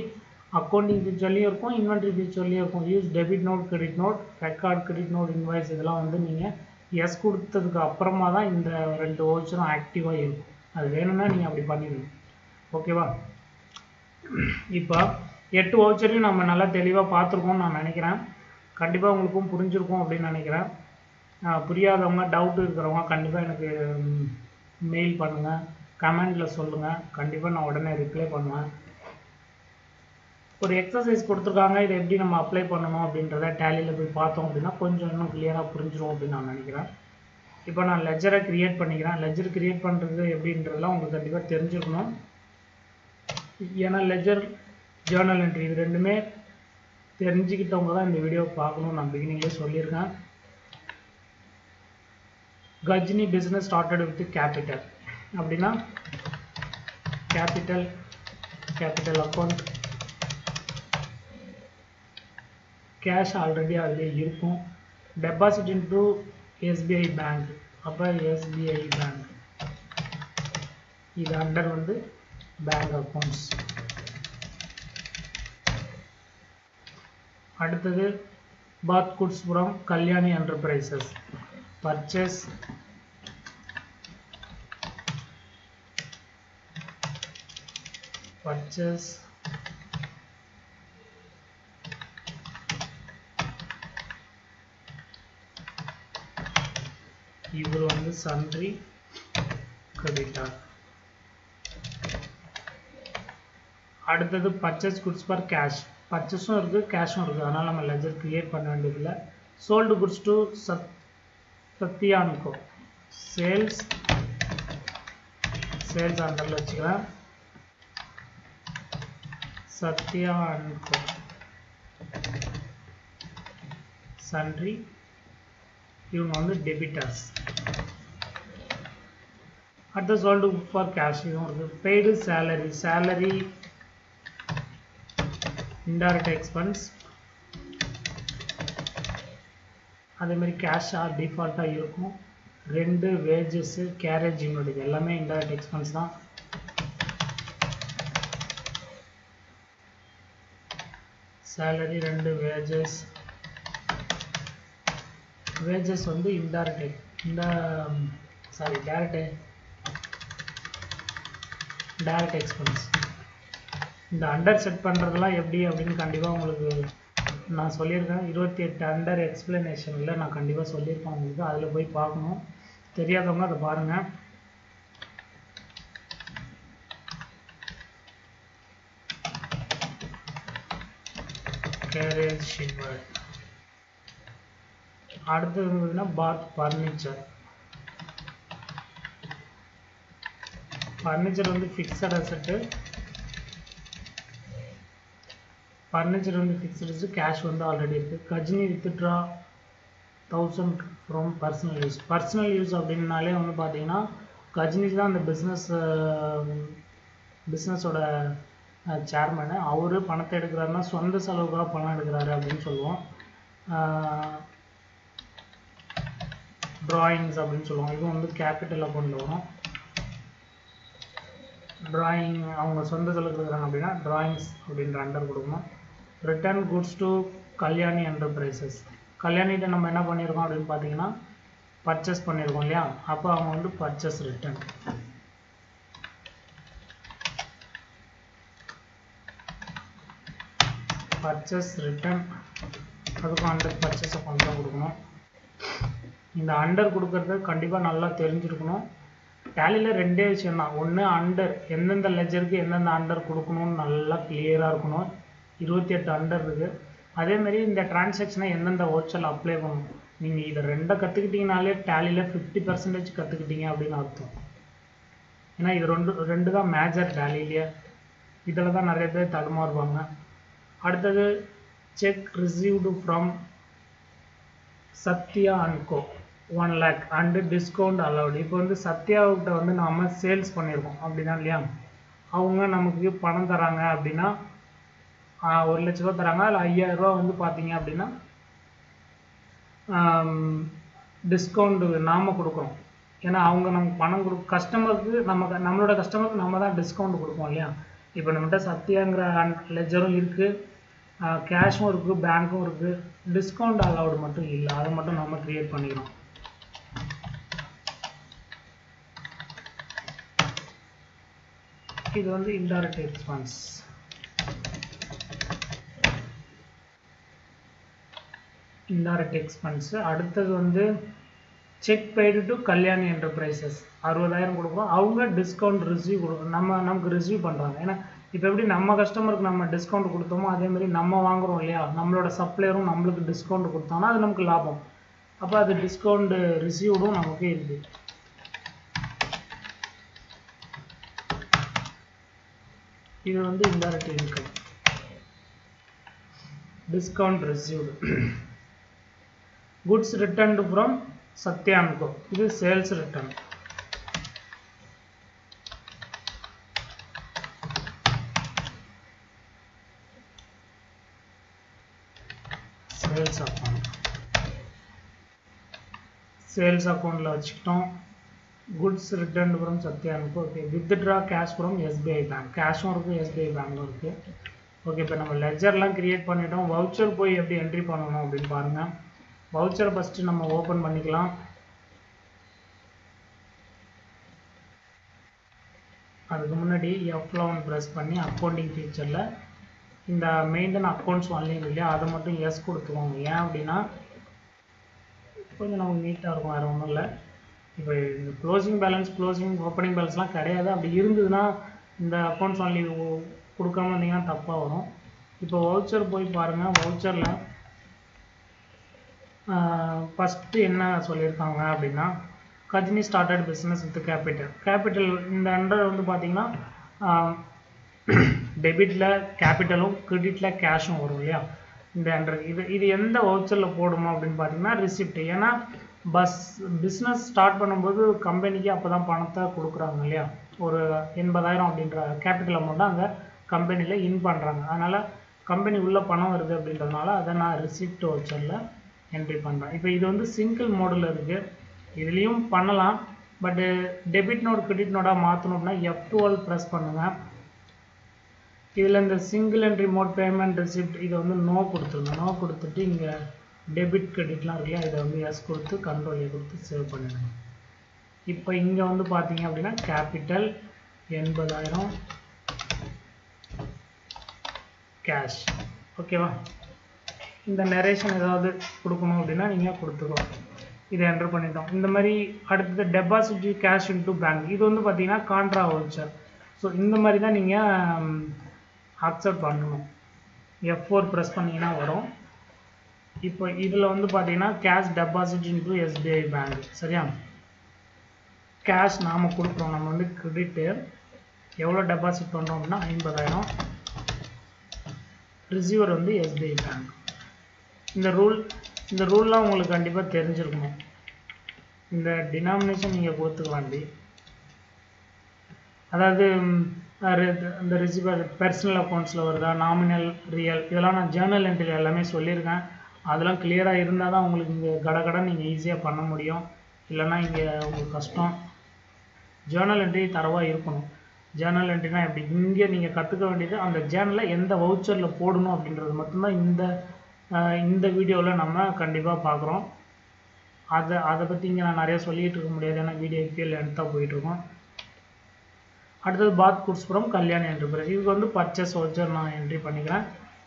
அக்கௌண்டிங் ஃபியூச்சர்லேயும் இருக்கும், இன்வென்ட்ரி ஃபியூச்சர்லேயும் இருக்கும். Use debit note, credit note, record, credit note, invoice, இதெல்லாம் வந்து நீங்கள் எஸ் கொடுத்ததுக்கு அப்புறமா தான் இந்த ரெண்டு வவுச்சரும் ஆக்டிவாக இருக்கும். அது வேணும்னா நீங்கள் அப்படி பண்ணிடுங்க. ஓகேவா? இப்போ 8 வவுச்சரையும் நம்ம நல்லா தெளிவாக பார்த்துருக்கோம்னு நான் நினைக்கிறேன். கண்டிப்பாக உங்களுக்கும் புரிஞ்சிருக்கும் அப்படின்னு நினைக்கிறேன். புரியாதவங்க, டவுட் இருக்கிறவங்க கண்டிப்பாக எனக்கு மெயில் பண்ணுங்கள், கமெண்டில் சொல்லுங்கள், கண்டிப்பாக நான் உடனே ரிப்ளை பண்ணுவேன். ஒரு எக்ஸசைஸ் கொடுத்துருக்காங்க, இதை எப்படி நம்ம அப்ளை பண்ணணும் அப்படின்றத டேலியில் போய் பார்த்தோம் அப்படின்னா கொஞ்சம் இன்னும் கிளியராக புரிஞ்சிடும் அப்படின்னு நான் நினைக்கிறேன். இப்போ நான் லெஜரை க்ரியேட் பண்ணிக்கிறேன். லெஜர் க்ரியேட் பண்ணுறது எப்படின்றதெல்லாம் உங்களுக்கு கண்டிப்பாக தெரிஞ்சுக்கணும். ஏன்னா லெஜர், ஜேர்னல் என்ட்ரி இது ரெண்டுமே தெரிஞ்சுக்கிட்டவங்க தான் இந்த வீடியோ பார்க்கணும், நான் பிகினிங்லேயே சொல்லியிருக்கேன். Ghajini business started with capital அப்படின்னா கேபிட்டல் அக்கௌண்ட், கேஷ் ஆல்ரெடி அதிலே இருக்கும். டெபாசிட் இன்டு SBI பேங்க், அப்போ SBI பேங்க், இது அண்டர் வந்து பேங்க் அக்கௌண்ட்ஸ். அடுத்தது bought goods from Kalyani enterprises, purchase இவர் வந்து சன்ட்ரி கிரெடிட்டார். அடுத்தது பர்ச்சேஸ் குட்ஸ் ஃபார் கேஷ், பர்ச்சேஸும் இருக்குது கேஷும் இருக்குது, அதனால் நம்ம லெஜர் கிரியேட் பண்ண வேண்டியதில்லை. Sold goods to Satya and Co, sales அண்டரில் வச்சுக்கிறேன். சத்யான்கோ சன்ட்ரி, இவங்க வந்து டெபிட்டர்ஸ். அடுத்த சோல்டு ஃபார் கேஷ் இதுவும் இருக்குது. பெய்டு சேலரி இன்டைரக்ட் எக்ஸ்பென்ஸ், அதேமாதிரி கேஷாக டிஃபால்ட்டாக இருக்கும். 2 வேஜஸ்ஸு, கேரேஜ், இன்வெர்ட், எல்லாமே இன்டைரக்ட் எக்ஸ்பென்ஸ் தான். salary 2 wages வந்து indirect direct expense. இந்த அண்டர் செட் பண்ணுறதெல்லாம் எப்படி அப்படின்னு கண்டிப்பாக உங்களுக்கு நான் சொல்லியிருக்கேன். 28 அண்டர் எக்ஸ்பிளனேஷனில் நான் கண்டிப்பாக சொல்லியிருக்கேன் உங்களுக்கு. அதில் போய் பார்க்கணும். தெரியாதவங்க அதை பாருங்கள். கேரேஜ் ஷிவர். அடுத்தது இருந்ததுன்னா பாத் ஃபர்னிச்சர் வந்து ஃபிக்ஸட் அசெட்டு. ஃபர்னிச்சர் வந்து ஃபிக்ஸ்டு, கேஷ் வந்து ஆல்ரெடி இருக்குது. Ghajini withdraw 1000 from personal use அப்படின்னாலே வந்து பார்த்தீங்கன்னா கஜினி தான் அந்த பிஸ்னஸோட சேர்மனு. அவர் பணத்தை எடுக்கிறாருன்னா சொந்த செலவுக்காக பணம் எடுக்கிறாரு அப்படின்னு சொல்லுவோம். ட்ராயிங்ஸ் அப்படின்னு சொல்லுவோம். இதுவும் வந்து கேபிட்டல் அக்கௌண்ட்டில் வரும். ட்ராயிங் அவங்க சொந்த செலவுக்கு எடுக்கிறாங்க அப்படின்னா ட்ராயிங்ஸ் அப்படின்ற அண்டர் கொடுக்கணும். Return goods to Kalyani enterprises. கல்யாணிகிட்ட நம்ம என்ன பண்ணியிருக்கோம் அப்படின்னு பார்த்தீங்கன்னா பர்ச்சேஸ் பண்ணியிருக்கோம் இல்லையா, அப்போ அவங்க வந்து பர்ச்சேஸ் ரிட்டர்ன். அதுக்கும் அண்டர் பர்ச்சேஸ் அக்கௌண்ட் தான் கொடுக்கணும். இந்த அண்டர் கொடுக்கறது கண்டிப்பாக நல்லா தெரிஞ்சிருக்கணும். டேலியில் ரெண்டே விஷயம் தான். ஒன்று அண்டர் எந்தெந்த லெஜருக்கு எந்தெந்த அண்டர் கொடுக்கணும்னு நல்லா கிளியராக இருக்கணும். 28 அண்டர் இருக்குது. அதேமாரி இந்த டிரான்சாக்ஷனை எந்தெந்த வவுச்சரில் அப்ளை பண்ணணும். நீங்கள் இதை ரெண்டை கற்றுக்கிட்டிங்கனாலே டேலியில் 50% கற்றுக்கிட்டீங்க அப்படின்னு அர்த்தம். ஏன்னா இது ரெண்டு தான் மேஜர் டேலியிலேயே. இதில் தான் நிறைய பேர் தடுமாறுவாங்க. அடுத்தது cheque received from Sathya and co 1 lakh and discount allowed. இப்போ வந்து சத்யாவுக்கிட்ட வந்து நாம் சேல்ஸ் பண்ணியிருக்கோம் அப்படின்னா இல்லையா, அவங்க நமக்கு பணம் தராங்க அப்படின்னா 1 லட்ச ரூபா தராங்க. அதில் 5000 ரூபா வந்து பார்த்தீங்க அப்படின்னா டிஸ்கவுண்ட் நாம் கொடுக்குறோம். ஏன்னா அவங்க நமக்கு பணம் கஸ்டமருக்கு நம்மளோட கஸ்டமருக்கு நம்ம தான் டிஸ்கவுண்ட் கொடுப்போம் இல்லையா. இப்போ நம்மகிட்ட சத்யாங்கிற லெஜரும் இருக்குது, கேஷும் இருக்குது, பேங்க்கும் இருக்குது. டிஸ்கவுண்ட் அலவுட் மட்டும் இல்லை, அதை மட்டும் நம்ம க்ரியேட் பண்ணிக்கிறோம். இது வந்து இன்டைரக்ட் எக்ஸ்பென்ஸ். அடுத்தது வந்து check paid to Kalyani enterprises 60000 கொடுக்குறோம். அவங்க டிஸ்கவுண்ட் ரிசீவ் கொடுக்குறோம். நமக்கு ரிசீவ் பண்ணுறாங்க. ஏன்னா இப்போ எப்படி நம்ம கஸ்டமருக்கு நம்ம டிஸ்கவுண்ட் கொடுத்தோமோ அதேமாதிரி நம்ம வாங்குகிறோம் இல்லையா, நம்மளோட சப்ளையரும் நம்மளுக்கு டிஸ்கவுண்ட் கொடுத்தாங்கன்னா அது நமக்கு லாபம். அப்போ அது டிஸ்கவுண்ட் ரிசீவ்டும் நமக்கு இருக்குது. இது வந்து indirect income. Discount received. Goods returned from Sathya and Co. இது சேல்ஸ் ரிட்டர்ன். சேல்ஸ் அக்கௌண்ட்டில் வச்சுக்கிட்டோம். Goods returned from Sathya and Co. Okay. Withdraw cash from SBI bank. கேஷும் இருக்குது, எஸ்பிஐ பேங்க்கும் இருக்குது. ஓகே. இப்போ நம்ம லெஜர்லாம் கிரியேட் பண்ணிட்டோம். வவுச்சர் போய் எப்படி என்ட்ரி பண்ணணும் அப்படின்னு பாருங்கள். வவுச்சரை ஃபஸ்ட்டு நம்ம ஓப்பன் பண்ணிக்கலாம். அதுக்கு முன்னாடி F11 ப்ரெஸ் பண்ணி அக்கௌண்டிங் ஃபீச்சரில் இந்த மெயின்டைன் அக்கௌண்ட்ஸ் ஒன்லைன் இல்லையா, அதை மட்டும் எஸ் கொடுத்துக்கோங்க. ஏன் அப்படின்னா கொஞ்சம் நமக்கு நீட்டாக இருக்கும், வேறு ஒன்றும் இல்லை. இப்போ இந்த க்ளோசிங் பேலன்ஸ் ஓப்பனிங் பேலன்ஸ்லாம் கிடையாது. அப்படி இருந்ததுன்னா இந்த அக்கௌண்ட்ஸ் ஒன்லி கொடுக்காம இருந்தீங்கன்னா தப்பாக வரும். இப்போ வவுச்சர் போய் பாருங்கள். வவுச்சரில் ஃபஸ்ட்டு என்ன சொல்லியிருக்காங்க அப்படின்னா Ghajini started business with capital. இந்த அண்டர் வந்து பார்த்தீங்கன்னா டெபிட்டில் கேபிட்டலும் கிரெடிட்டில் கேஷும் வரும் இல்லையா. இந்த அண்டர் இது எந்த வவுச்சரில் போடணும் அப்படின்னு பார்த்தீங்கன்னா ரிசிப்ட். ஏன்னா பிஸ்னஸ் ஸ்டார்ட் பண்ணும்போது கம்பெனிக்கு அப்போ தான் பணத்தை கொடுக்குறாங்க இல்லையா. ஒரு 80000 அப்படின்ற கேபிட்டல் அமௌண்ட்டு அங்கே கம்பெனியில் இன் பண்ணுறாங்க. அதனால் கம்பெனி உள்ள பணம் வருது அப்படின்றதுனால அதை நான் ரிசிப்ட் வவுச்சரில் என்ட்ரி பண்ணுறேன். இப்போ இது வந்து சிங்கிள் மோடில் இருக்குது. இதுலேயும் பண்ணலாம். பட்டு டெபிட் நோட் கிரெடிட் நோடாக மாற்றணும் அப்படின்னா F12 ப்ரெஸ் பண்ணுங்கள். இதில் இந்த single entry mode payment receipt இதை வந்து நோ கொடுத்துருங்க. நோ கொடுத்துட்டு இங்கே டெபிட் கிரெடிட்லாம் இருக்கு இல்லையா, இதை வந்து எஸ் கொடுத்து கண்ட்ரோல் ஏ கொடுத்து சேவ் பண்ணிடுங்க. இப்போ இங்கே வந்து பார்த்தீங்க அப்படின்னா கேபிட்டல் 80,000 கேஷ். ஓகேவா? இந்த நரேஷன் ஏதாவது கொடுக்கணும் அப்படின்னா நீங்கள் கொடுத்துக்கலாம். இதை என்டர் பண்ணிட்டோம். இந்த மாதிரி அடுத்தது டெபாசிட் கேஷ் இன்டு பேங்க், இது வந்து பார்த்தீங்கன்னா கான்ட்ரா வவுச்சர். ஸோ இந்த மாதிரி தான் நீங்கள் அக்செப்ட் பண்ணணும். F4 ப்ரெஸ் பண்ணிங்கன்னா வரும். இப்போ இதில் வந்து பார்த்தீங்கன்னா cash deposit into SBI bank. சரியா? கேஷ் நாம் கொடுக்குறோம். நம்ம வந்து கிரெடிட்டு எவ்வளோ டெபாசிட் பண்ணுறோம் அப்படின்னா 50,000. ரிசீவர் வந்து SBI பேங்க். இந்த ரூல்லாம் உங்களுக்கு கண்டிப்பாக தெரிஞ்சிருக்கணும். இந்த டினாமினேஷன் நீங்கள் கொடுத்துக்கலாண்டி. அதாவது இந்த ரிசீவர் பர்சனல் அக்கௌண்ட்ஸில் வருதா, நாமினல், ரியல், இதெல்லாம் நான் ஜேர்னல் என்ட்ரியில் எல்லாமே சொல்லியிருக்கேன். அதெல்லாம் கிளியராக இருந்தால் தான் உங்களுக்கு இங்கே கடை நீங்கள் ஈஸியாக பண்ண முடியும். இல்லைன்னா இங்கே உங்களுக்கு கஷ்டம். ஜேர்னல் என்ட்ரி தரவாக இருக்கணும். ஜேர்னல் என்ட்ரினா எப்படி, இங்கே நீங்கள் கற்றுக்க வேண்டியது அந்த ஜேர்னலில் எந்த வவுச்சரில் போடணும் அப்படின்றது மட்டும்தான் இந்த வீடியோவில் நம்ம கண்டிப்பாக பார்க்குறோம். அதை பற்றி இங்கே நான் நிறைய சொல்லிகிட்டு இருக்க முடியாது, ஏன்னா வீடியோ கீழே எடுத்தால் போயிட்டுருக்கோம். அடுத்தது பாத் குட்ஸ்புரம் கல்யாணி என்டர்பிரைஸ். இதுக்கு வந்து பர்ச்சேஸ் வவுச்சர் நான் என்ட்ரி பண்ணிக்கிறேன்.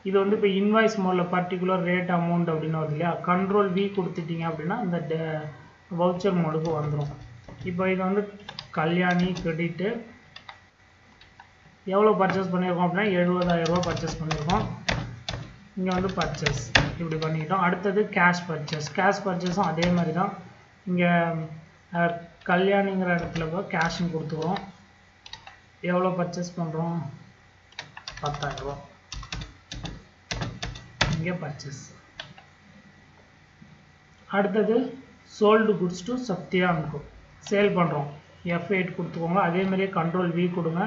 இது வந்து இப்போ இன்வாய்ஸ் மோடில் பர்டிகுலர் ரேட் அமௌண்ட் அப்படின்னு வருது இல்லையா, கண்ட்ரோல் V கொடுத்துட்டிங்க அப்படின்னா இந்த வவுச்சர் மோடுக்கு வந்துடும். இப்போ இது வந்து கல்யாணி கிரெடிட்டு எவ்வளோ பர்ச்சேஸ் பண்ணியிருக்கோம் அப்படின்னா 70,000 ரூபா பர்ச்சேஸ் பண்ணியிருக்கோம். இங்கே வந்து பர்ச்சேஸ் இப்படி பண்ணிக்கிட்டோம். அடுத்தது கேஷ் பர்ச்சேஸ். கேஷ் பர்ச்சேஸும் அதே மாதிரி தான். இங்கே கல்யாணிங்கிற இடத்துல போய் கேஷும் கொடுத்துக்கிறோம். எவ்வளோ பர்ச்சேஸ் பண்ணுறோம்? 10,000 ரூபா. இங்கே பர்ச்சேஸ். அடுத்தது sold goods to Sathya and Co, sale பண்ணுறோம். F8 கொடுத்துக்கோங்க. அதே மாதிரியே கண்ட்ரோல் V கொடுங்க.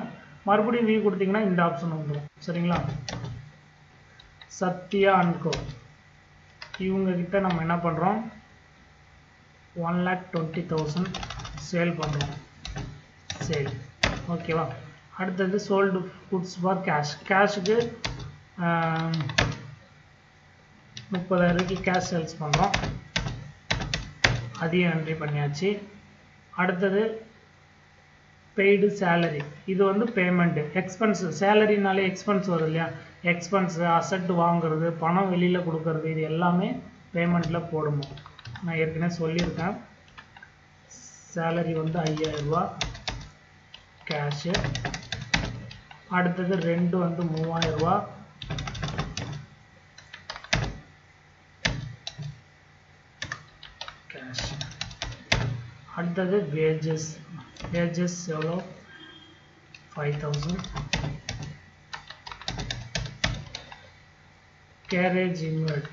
மறுபடியும் V கொடுத்தீங்கன்னா இந்த ஆப்ஷன் வந்துடும். சரிங்களா? சத்யா அன்கோ இவங்ககிட்ட நம்ம என்ன பண்ணுறோம், 1,20,000 சேல் பண்ணுறோம். சேல். ஓகேவா? அடுத்தது சோல்டு குட்ஸ் ஃபார் கேஷ். கேஷுக்கு 30,000 கேஷ் சேல்ஸ் பண்ணுறோம். அதையும் என்ட்ரி பண்ணியாச்சு. அடுத்தது பெய்டு சேலரி. இது வந்து பேமெண்ட்டு. எக்ஸ்பென்ஸு, சேலரினாலே எக்ஸ்பென்ஸ் வரும் இல்லையா, எக்ஸ்பென்ஸு, அசட் வாங்குறது, பணம் வெளியில் கொடுக்கறது, இது எல்லாமே பேமெண்ட்டில் போடணும். நான் ஏற்கனவே சொல்லியிருக்கேன். சேலரி வந்து 5,000 ரூபா கேஷு. அடுத்தது ரெண்டு வந்து 3,000 ரூபா. கேஷ். அடுத்தது வேஜஸ். வேஜஸ் எவ்வளோ? 5,000. Garage invert.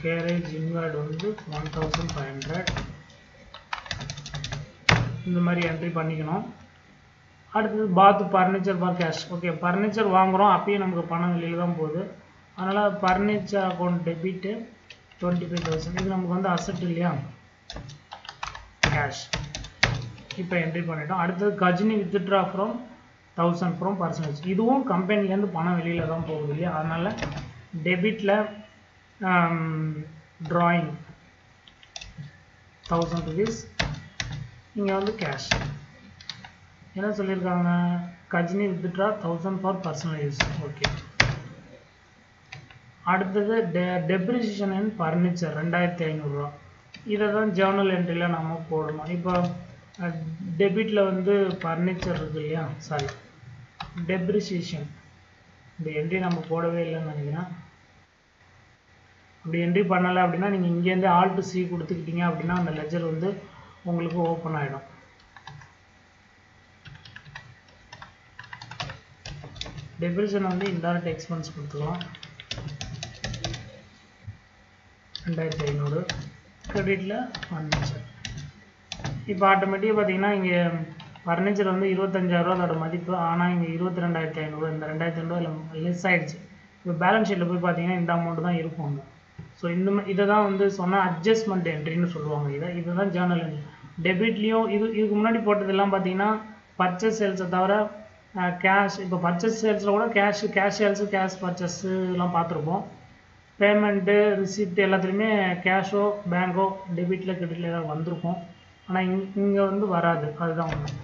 கேரேஜ் இன்வெர்ட் வந்து 1,500. இந்த மாதிரி என்ட்ரி பண்ணிக்கணும். அடுத்தது bought furniture for cash. Okay, furniture வாங்குகிறோம், அப்பயும் நமக்கு பணம் வெளியில் தான் போகுது. அதனால் ஃபர்னிச்சர் அக்கௌண்ட் டெபிட்டு 25,000. இது நமக்கு வந்து அசட் இல்லையா, கேஷ். இப்போ என்ட்ரி பண்ணிட்டோம். அடுத்தது Ghajini withdraw from 1,000 from personage. இதுவும் கம்பெனிலேருந்து பணம் வெளியில் தான் போகுது இல்லையா, அதனால் டெபிட்டில் ட்ராயிங் 1,000 rupees. இங்கே வந்து கேஷ். என்ன சொல்லியிருக்காங்க, Ghajini withdraw 1,000 for personal use. Okay. அடுத்தது டெப்ரிசியேஷன் இன் ஃபர்னிச்சர் 2,500 ரூபா. இதை தான் ஜேர்னல் என்ட்ரியில் நம்ம போடணும். இப்போ டெபிட்டில் வந்து ஃபர்னிச்சர் இருக்கு இல்லையா, சாரி டெப்ரிசியேஷன், இந்த என்ட்ரி நம்ம போடவே இல்லைன்னு நினைக்கிறேன். அப்படி என்ட்ரி பண்ணலை அப்படின்னா நீங்கள் இங்கேருந்து Alt C கொடுத்துக்கிட்டீங்க அப்படின்னா அந்த லெஜர் வந்து உங்களுக்கு ஓப்பன் ஆகிடும். டெப்ரிசியேஷன் வந்து இன்டைரக்ட் எக்ஸ்பென்ஸ் கொடுத்துக்கலாம். 2,500. கிரெடிட்டில் ஃபர்னிச்சர். இப்போ ஆட்டோமேட்டிக்காக பார்த்தீங்கன்னா இங்கே ஃபர்னிச்சர் வந்து 25,000 ரூபா அதோட மதிப்பு. ஆனால் இங்கே 22,500, இந்த 2,500 லெஸ் ஆகிடுச்சு. இப்போ பேலன்ஸ் ஷீட்டில் போய் பார்த்தீங்கன்னா இந்த அமௌண்ட் தான் இருக்கும் அங்கே. ஸோ இதை தான் வந்து சொன்னால் அட்ஜஸ்ட்மெண்ட் என்ட்ரின்னு சொல்லுவாங்க. இதை தான் ஜேர்னல் என்ட்ரி. டெபிட்லேயும் இதுக்கு முன்னாடி போட்டதெல்லாம் பார்த்தீங்கன்னா பர்ச்சேஸ் சேல்ஸை தவிர கேஷ், இப்போ பர்ச்சேஸ் சேல்ஸில் கூட கேஷ் சேல்ஸு, கேஷ் பர்ச்சேஸு இதெல்லாம் பார்த்துருப்போம். பேமெண்ட்டு, ரிசிப்ட் எல்லாத்துலேயுமே கேஷோ பேங்கோ டெபிட்டில் கிரெடிட்டில் ஏதாவது வந்திருக்கும். ஆனால் இங்கே வந்து வராது. அதுதான் ஒன்று.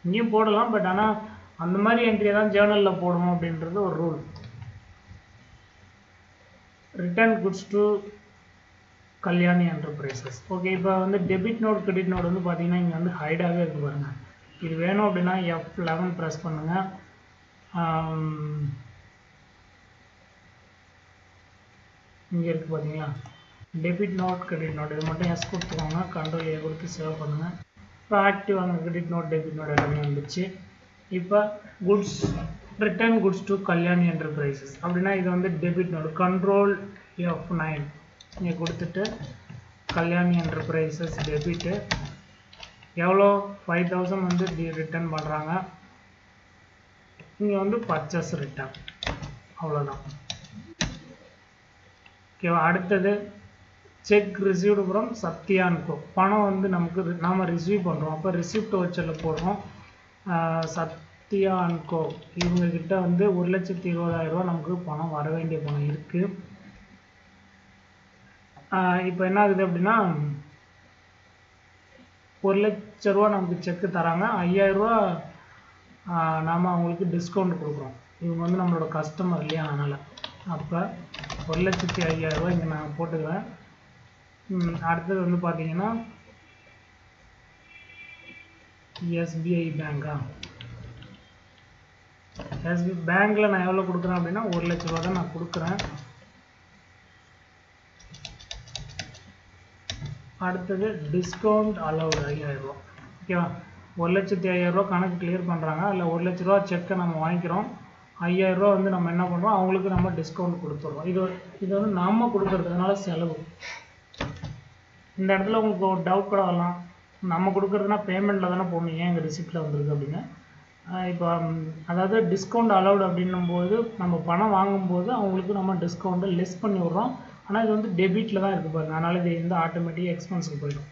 இங்கேயும் போடலாம், பட் ஆனால் அந்த மாதிரி என்ட்ரியை தான் ஜேர்னலில் போடணும் அப்படின்றது ஒரு rule. Return goods to Kalyani enterprises. Okay, இப்போ வந்து டெபிட் நோட் கிரெடிட் நோட் வந்து பார்த்தீங்கன்னா இங்கே வந்து ஹைடாகவே இருக்குது பாருங்கள். இது வேணும் அப்படின்னா F11 ப்ரெஸ் பண்ணுங்கள். இங்கே இருக்குது பார்த்தீங்களா, டெபிட் நோட் கிரெடிட் நோட். இது மட்டும் எஸ் கொடுத்துக்கோங்க, கண்ட்ரோல் ஏ கொடுத்து சேவ் பண்ணுங்கள். இப்போ ஆக்டிவ் ஆன கிரெடிட் நோட் டெபிட் நோட் எல்லாமே வந்துச்சு. இப்போ goods, return goods to Kalyani enterprises அப்படின்னா இது வந்து டெபிட் நோட். கண்ட்ரோல் F9 இங்கே கொடுத்துட்டு கல்யாணி என்டர்பிரைசஸ் டெபிட்டு எவ்வளோ 5000 வந்து ரிட்டர்ன் பண்ணுறாங்க. இங்கே வந்து பர்ச்சேஸ் ரிட்டர்ன், அவ்வளோதான். ஓகேவா. அடுத்தது செக் ரிசீவ்டு ஃப்ரம் சத்யான்கோ. பணம் வந்து நாம் ரிசீவ் பண்ணுறோம், அப்போ ரிசிப்ட் வச்சரில் போடுறோம். சத்யான்கோ இவங்கக்கிட்ட வந்து 1,20,000 நமக்கு பணம் வர வேண்டிய பணம் இருக்குது. இப்போ என்ன ஆகுது அப்படின்னா 1,00,000 நமக்கு செக்கு தராங்க, 5,000 நாம் அவங்களுக்கு டிஸ்கவுண்ட் கொடுக்குறோம். இவங்க வந்து நம்மளோட கஸ்டமர் இல்லையா, அதனால். அப்போ 1,05,000 இங்கே நான் போட்டுக்கிறேன். அடுத்தது வந்து பார்த்தீங்கன்னா எஸ்பிஐ பேங்கா, எஸ்பிஐ பேங்க்கில் நான் எவ்வளோ கொடுக்குறேன் அப்படின்னா 1,00,000 தான் நான் கொடுக்குறேன். அடுத்தது டிஸ்கவுண்ட் அலவுட் 5,000. ஓகேவா. 1,05,000 கணக்கு கிளியர் பண்ணுறாங்க. அதில் 1,00,000 செக்கை நம்ம வாங்கிக்கிறோம். 5,000 வந்து நம்ம என்ன பண்ணுறோம், அவங்களுக்கு நம்ம டிஸ்கவுண்ட் கொடுத்துட்றோம். இது வந்து நாம் கொடுக்குறதுனால செலவு. இந்த இடத்துல உங்களுக்கு ஒரு டவுட் கூட வரலாம், நம்ம கொடுக்குறதுனா பேமெண்ட்டில் தானே போகணும், ஏன் எங்கள் ரிசிப்டில் வந்துருக்கு அப்படின்னு. இப்போ அதாவது டிஸ்கவுண்ட் அலவுட் அப்படின்னும்போது நம்ம பணம் வாங்கும்போது அவங்களுக்கு நம்ம டிஸ்கவுண்ட்டு லெஸ் பண்ணி விட்றோம். ஆனால் இது வந்து டெபிட்டில் தான் இருக்குது பாருங்கள், அதனால் இது வந்து ஆட்டோமேட்டிக்காக எக்ஸ்பென்ஸுக்கு போயிடும்.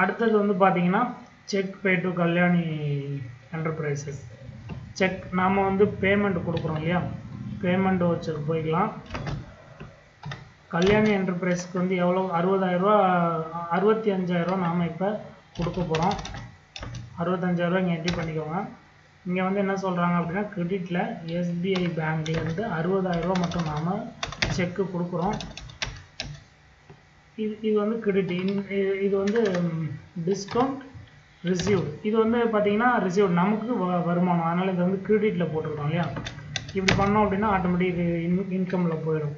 அடுத்தது வந்து பார்த்தீங்கன்னா check pay to Kalyani enterprises. Check நாம் வந்து பேமெண்ட் கொடுக்குறோம் இல்லையா, பேமெண்ட் வச்சுக்கு போய்க்கலாம். கல்யாணி என்டர்பிரைஸ்க்கு வந்து எவ்வளோ 60,000, 65,000 நாம் இப்போ கொடுக்க போகிறோம். 65,000 இங்கே என்ட்ரி பண்ணிக்கோங்க. இங்கே வந்து என்ன சொல்கிறாங்க அப்படின்னா கிரெடிட்டில் எஸ்பிஐ பேங்க்லேருந்து 60,000 மட்டும் நாம் செக்கு கொடுக்குறோம். இது வந்து கிரெடிட். இது வந்து டிஸ்கவுண்ட் ரிசீவ்டு. இது வந்து பார்த்தீங்கன்னா ரிசீவ்டு நமக்கு வருமானம், அதனால் இது வந்து கிரெடிட்டில் போட்டுருக்கோம் இல்லையா. இப்படி பண்ணோம் அப்படின்னா ஆட்டோமேட்டிக் இன்கமில் போயிடும்.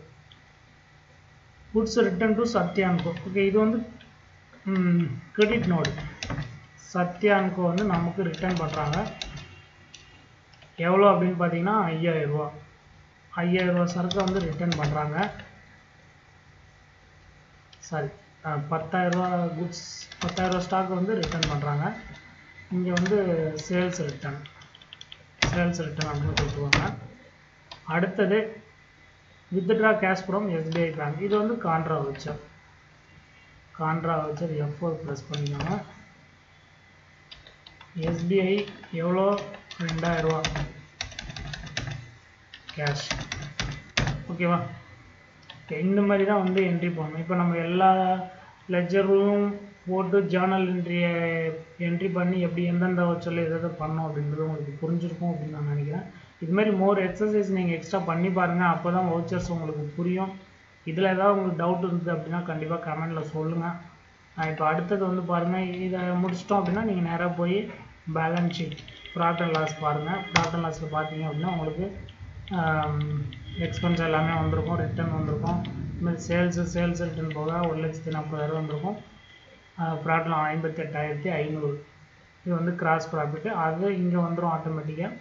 Goods return to Satya and Co. Okay, இது வந்து கிரெடிட் நோடு. சத்யான்கோ வந்து நமக்கு ரிட்டர்ன் பண்ணுறாங்க. எவ்வளோ அப்படின்னு பார்த்தீங்கன்னா 5,000. 5,000 சரக்கு வந்து ரிட்டர்ன் பண்ணுறாங்க. சாரி, 10,000 குட்ஸ், 10,000 ஸ்டாக் வந்து ரிட்டர்ன் பண்ணுறாங்க. இங்கே வந்து சேல்ஸ் ரிட்டர்ன் அப்படின்னு கொடுத்துருவாங்க. அடுத்தது withdraw cash from SBI bank. இது வந்து கான்ட்ரா வச்சர். F4 ப்ரெஸ் பண்ணிக்கோங்க. எஸ்பிஐ எவ்வளோ 2,000 கேஷ். ஓகேவா. இந்த மாதிரி தான் வந்து என்ட்ரி பண்ணணும். இப்போ நம்ம எல்லா லெஜரும் போட்டு ஜேர்னல் என்ட்ரி பண்ணி எப்படி எந்தெந்த வச்சரில் எதை பண்ணோம் அப்படின்றது உங்களுக்கு புரிஞ்சிருக்கும் அப்படின்னு நான் நினைக்கிறேன். இது மாதிரி மோர் எக்ஸசைஸ் நீங்கள் எக்ஸ்ட்ரா பண்ணி பாருங்கள், அப்போ தான் வவுச்சர்ஸ் உங்களுக்கு புரியும். இதில் ஏதாவது உங்களுக்கு டவுட் இருந்தது அப்படின்னா கண்டிப்பாக கமெண்டில் சொல்லுங்கள். இப்போ அடுத்தது வந்து பாருங்கள், இதை முடிச்சிட்டோம் அப்படின்னா நீங்கள் நேராக போய் balance sheet profit and loss பாருங்கள். ப்ராஃபிட் அண்ட் லாஸில் பார்த்தீங்க அப்படின்னா உங்களுக்கு எக்ஸ்பென்ஸ் எல்லாமே வந்திருக்கும், ரிட்டர்ன் வந்திருக்கும். இதுமாதிரி சேல்ஸ் ரிட்டர்ன் போக 1,40,000 வந்திருக்கும். ப்ராஃபிட் 58,500. இது வந்து கிராஸ் ப்ராஃபிட்டு. அது இங்கே வந்துடும் ஆட்டோமேட்டிக்காக.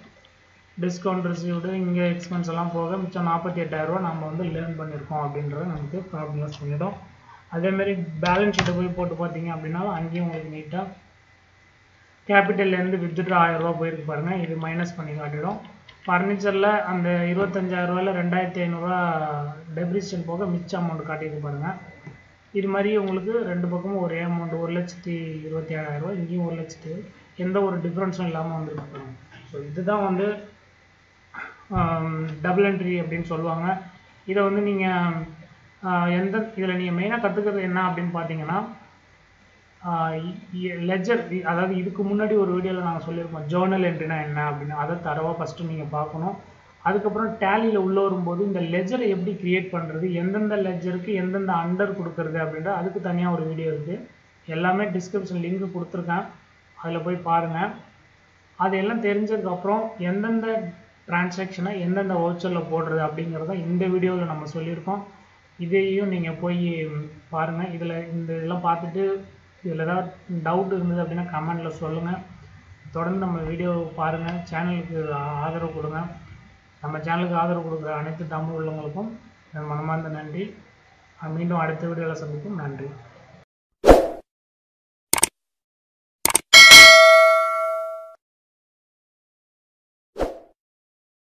டிஸ்கவுண்ட் ரிசீவ்டு, இங்கே எக்ஸ்பென்ஸ் எல்லாம் போக மிச்சம் 48,000 நம்ம வந்து லேர்ன் பண்ணியிருக்கோம் அப்படின்றத நமக்கு ப்ராஃபிட் லாஸ் பண்ணிடும். அதேமாதிரி பேலன்ஸ் ஷீட்டை போய் போட்டு பார்த்தீங்க அப்படின்னாலும் அங்கேயும் உங்களுக்கு நீட்டாக கேபிட்டல்லேருந்து வித்ட்ரா 1000 போயிருக்கு பாருங்கள், இது மைனஸ் பண்ணி காட்டிடும். ஃபர்னிச்சரில் அந்த 25,000 2,500 டெப்ரிசியேஷன் போக மிச்ச அமௌண்ட் காட்டியிருக்கு பாருங்கள். இது மாதிரி உங்களுக்கு ரெண்டு பக்கமும் ஒரே அமௌண்ட் 1,27,000, இங்கேயும் 1,07,000. எந்த ஒரு டிஃப்ரென்ஸும் இல்லாமல் வந்துருக்கு. ஸோ இதுதான் வந்து டபுள் என்ட்ரி அப்படின்னு சொல்லுவாங்க. இதை வந்து நீங்கள் இதில் நீங்கள் மெயினாக கற்றுக்கிறது என்ன அப்படின்னு பார்த்தீங்கன்னா, லெஜர், அதாவது இதுக்கு முன்னாடி ஒரு வீடியோவில் நாங்கள் சொல்லியிருக்கோம் ஜேர்னல் என்ட்ரினா என்ன அப்படின்னு. அதை தரவாக ஃபஸ்ட்டு நீங்கள் பார்க்கணும். அதுக்கப்புறம் டேலியில் உள்ள வரும்போது இந்த லெஜரை எப்படி க்ரியேட் பண்ணுறது, எந்தெந்த லெஜருக்கு எந்தெந்த அண்டர் கொடுக்கறது அப்படின்ற அதுக்கு தனியாக ஒரு வீடியோ இருக்குது. எல்லாமே டிஸ்கிரிப்ஷன் லிங்க் கொடுத்துருக்கேன், அதில் போய் பாருங்கள். அதெல்லாம் தெரிஞ்சதுக்கப்புறம் எந்தெந்த டிரான்சாக்ஷனை எந்தெந்த வவுச்சரில் போடுறது அப்படிங்கிறத இந்த வீடியோவில் நம்ம சொல்லியிருக்கோம். இதையும் நீங்கள் போய் பாருங்கள். இதெல்லாம் பார்த்துட்டு இதில் ஏதாவது டவுட் இருந்தது அப்படின்னா கமெண்டில் சொல்லுங்கள். தொடர்ந்து நம்ம வீடியோ பாருங்கள், சேனலுக்கு ஆதரவு கொடுங்க. நம்ம சேனலுக்கு ஆதரவு கொடுக்குற அனைத்து தமிழ் உள்ளவங்களுக்கும் மனமார்ந்த நன்றி. மீண்டும் அடுத்த வீடியோவில் சந்திப்போம். நன்றி.